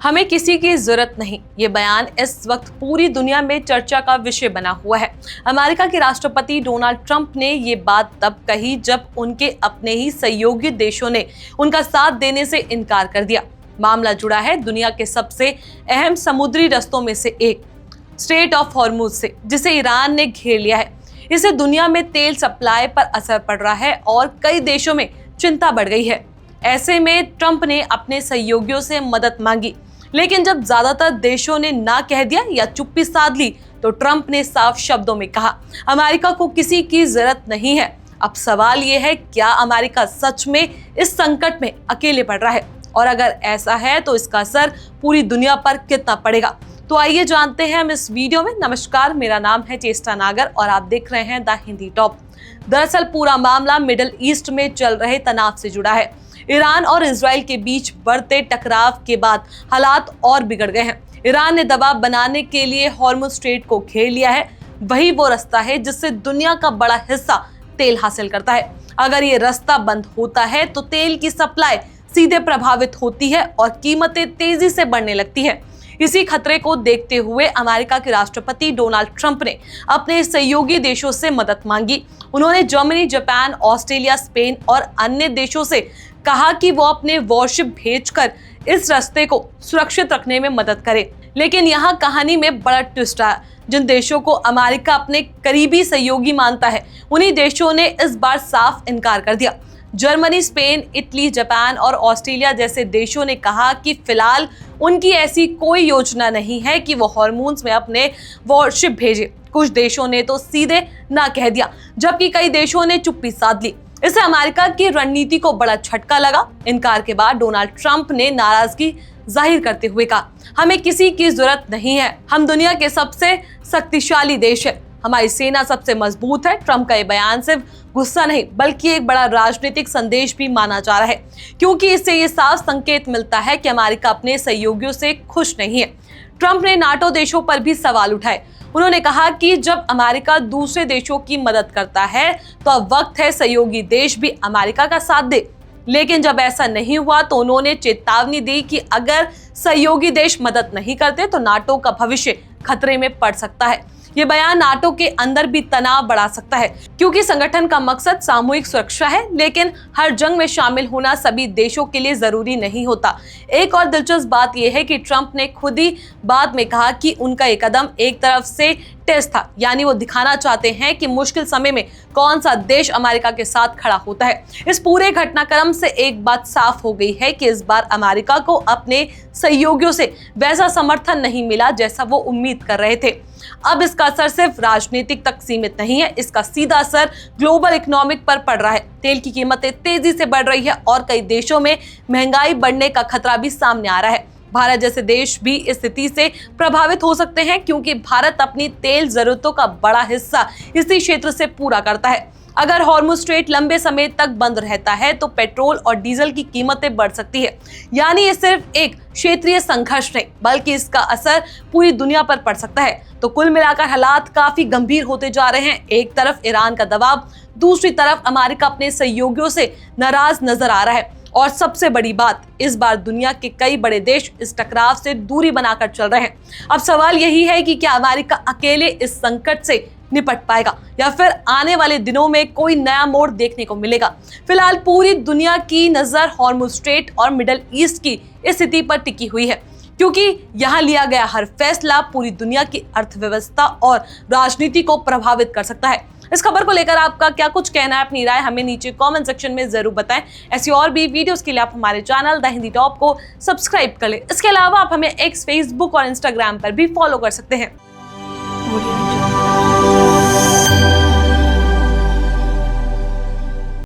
हमें किसी की जरूरत नहीं, ये बयान इस वक्त पूरी दुनिया में चर्चा का विषय बना हुआ है। अमेरिका के राष्ट्रपति डोनाल्ड ट्रंप ने ये बात तब कही जब उनके अपने ही सहयोगी देशों ने उनका साथ देने से इनकार कर दिया। मामला जुड़ा है दुनिया के सबसे अहम समुद्री रस्तों में से एक स्ट्रेट ऑफ हॉर्मुज से, जिसे ईरान ने घेर लिया है। इससे दुनिया में तेल सप्लाई पर असर पड़ रहा है और कई देशों में चिंता बढ़ गई है। ऐसे में ट्रंप ने अपने सहयोगियों से मदद मांगी, लेकिन जब ज्यादातर देशों ने ना कह दिया या चुप्पी साध ली, तो ट्रंप ने साफ शब्दों में कहा, अमेरिका को किसी की जरूरत नहीं है। अब सवाल ये है, क्या अमेरिका सच में इस संकट में अकेले पड़ रहा है? और अगर ऐसा है तो इसका असर पूरी दुनिया पर कितना पड़ेगा? तो आइए जानते हैं हम इस वीडियो में। नमस्कार, मेरा नाम है चेष्टा नागर और आप देख रहे हैं द हिंदी टॉप। दरअसल पूरा मामला मिडिल ईस्ट में चल रहे तनाव से जुड़ा है। ईरान और इजराइल के बीच बढ़ते टकराव के बाद हालात और बिगड़ गए हैं। ईरान ने दबाव बनाने के लिए हॉर्मुज स्ट्रेट को घेर लिया है। वही वो रास्ता है जिससे दुनिया का बड़ा हिस्सा तेल हासिल करता है। अगर ये रास्ता बंद होता है तो तेल की सप्लाई सीधे प्रभावित होती है और कीमतें तेजी से बढ़ने लगती है। इसी खतरे को देखते हुए अमेरिका के राष्ट्रपति डोनाल्ड ट्रंप ने अपने सहयोगी देशों से मदद मांगी। उन्होंने जर्मनी, जापान, ऑस्ट्रेलिया, स्पेन और अन्य देशों से कहा कि वो अपने वॉरशिप भेजकर इस रास्ते को सुरक्षित रखने में मदद करे। लेकिन यहाँ कहानी में बड़ा ट्विस्ट आया। जिन देशों को अमेरिका अपने करीबी सहयोगी मानता है, उन्हीं देशों ने इस बार साफ इनकार कर दिया। जर्मनी, स्पेन, इटली, जापान और ऑस्ट्रेलिया जैसे देशों ने कहा कि फिलहाल उनकी ऐसी कोई योजना नहीं है कि वो हॉर्मूज में अपने वॉरशिप भेजे। कुछ देशों ने तो सीधे ना कह दिया, जबकि कई देशों ने चुप्पी साध ली। इससे अमेरिका की रणनीति को बड़ा झटका लगा। इनकार के बाद डोनाल्ड ट्रंप ने नाराजगी जाहिर करते हुए कहा, हमें किसी की जरूरत नहीं है, हम दुनिया के सबसे शक्तिशाली देश है, हमारी सेना सबसे मजबूत है। ट्रंप का ये बयान सिर्फ गुस्सा नहीं बल्कि एक बड़ा राजनीतिक संदेश भी माना जा रहा है, क्योंकि इससे ये साफ संकेत मिलता है कि अमेरिका अपने सहयोगियों से खुश नहीं है। ट्रंप ने नाटो देशों पर भी सवाल उठाए। उन्होंने कहा कि जब अमेरिका दूसरे देशों की मदद करता है तो अब वक्त है सहयोगी देश भी अमेरिका का साथ दे। लेकिन जब ऐसा नहीं हुआ तो उन्होंने चेतावनी दी कि अगर सहयोगी देश मदद नहीं करते तो नाटो का भविष्य खतरे में पड़ सकता है। ये बयान नाटो के अंदर भी तनाव बढ़ा सकता है, क्योंकि संगठन का मकसद सामूहिक सुरक्षा है, लेकिन हर जंग में शामिल होना सभी देशों के लिए जरूरी नहीं होता। एक और दिलचस्प बात यह है कि ट्रंप ने खुद ही बाद में कहा कि उनका ये कदम एक तरफ से टेस्ट था, यानी वो दिखाना चाहते हैं कि मुश्किल समय में कौन सा देश अमेरिका के साथ खड़ा होता है। इस पूरे घटनाक्रम से एक बात साफ हो गई है कि इस बार अमेरिका को अपने सहयोगियों से वैसा समर्थन नहीं मिला जैसा वो उम्मीद कर रहे थे। अब इसका असर सिर्फ राजनीतिक तक सीमित नहीं है, इसका सीधा असर ग्लोबल इकोनॉमिक पर पड़ रहा है। तेल की कीमतें तेजी से बढ़ रही है और कई देशों में महंगाई बढ़ने का खतरा भी सामने आ रहा है। भारत जैसे देश भी इस स्थिति से प्रभावित हो सकते हैं, क्योंकि भारत अपनी तेल जरूरतों का बड़ा हिस्सा इसी क्षेत्र से पूरा करता है। अगर हॉर्मुज स्ट्रेट लंबे समय तक बंद रहता है तो पेट्रोल और डीजल की कीमतें बढ़ सकती है। यानी ये सिर्फ एक क्षेत्रीय संघर्ष नहीं बल्कि इसका असर पूरी दुनिया पर पड़ सकता है। तो कुल मिलाकर हालात काफी गंभीर होते जा रहे हैं। एक तरफ ईरान का दबाव, दूसरी तरफ अमेरिका अपने सहयोगियों से नाराज नजर आ रहा है। और सबसे बड़ी बात, इस बार दुनिया के कई बड़े देश इस टकराव से दूरी बनाकर चल रहे हैं। अब सवाल यही है कि क्या अमेरिका अकेले इस संकट से निपट पाएगा या फिर आने वाले दिनों में कोई नया मोड़ देखने को मिलेगा। फिलहाल पूरी दुनिया की नजर हॉर्मुज स्ट्रेट और मिडिल ईस्ट की स्थिति पर टिकी हुई है, क्योंकि यहाँ लिया गया हर फैसला पूरी दुनिया की अर्थव्यवस्था और राजनीति को प्रभावित कर सकता है। इस खबर को लेकर आपका क्या कुछ कहना है? अपनी राय हमें नीचे कमेंट सेक्शन में जरूर बताएं। ऐसी और भी वीडियोस के लिए आप हमारे चैनल द हिंदी टॉप को सब्सक्राइब कर लें। इसके अलावा आप हमें एक्स, फेसबुक और इंस्टाग्राम पर भी फॉलो कर सकते हैं।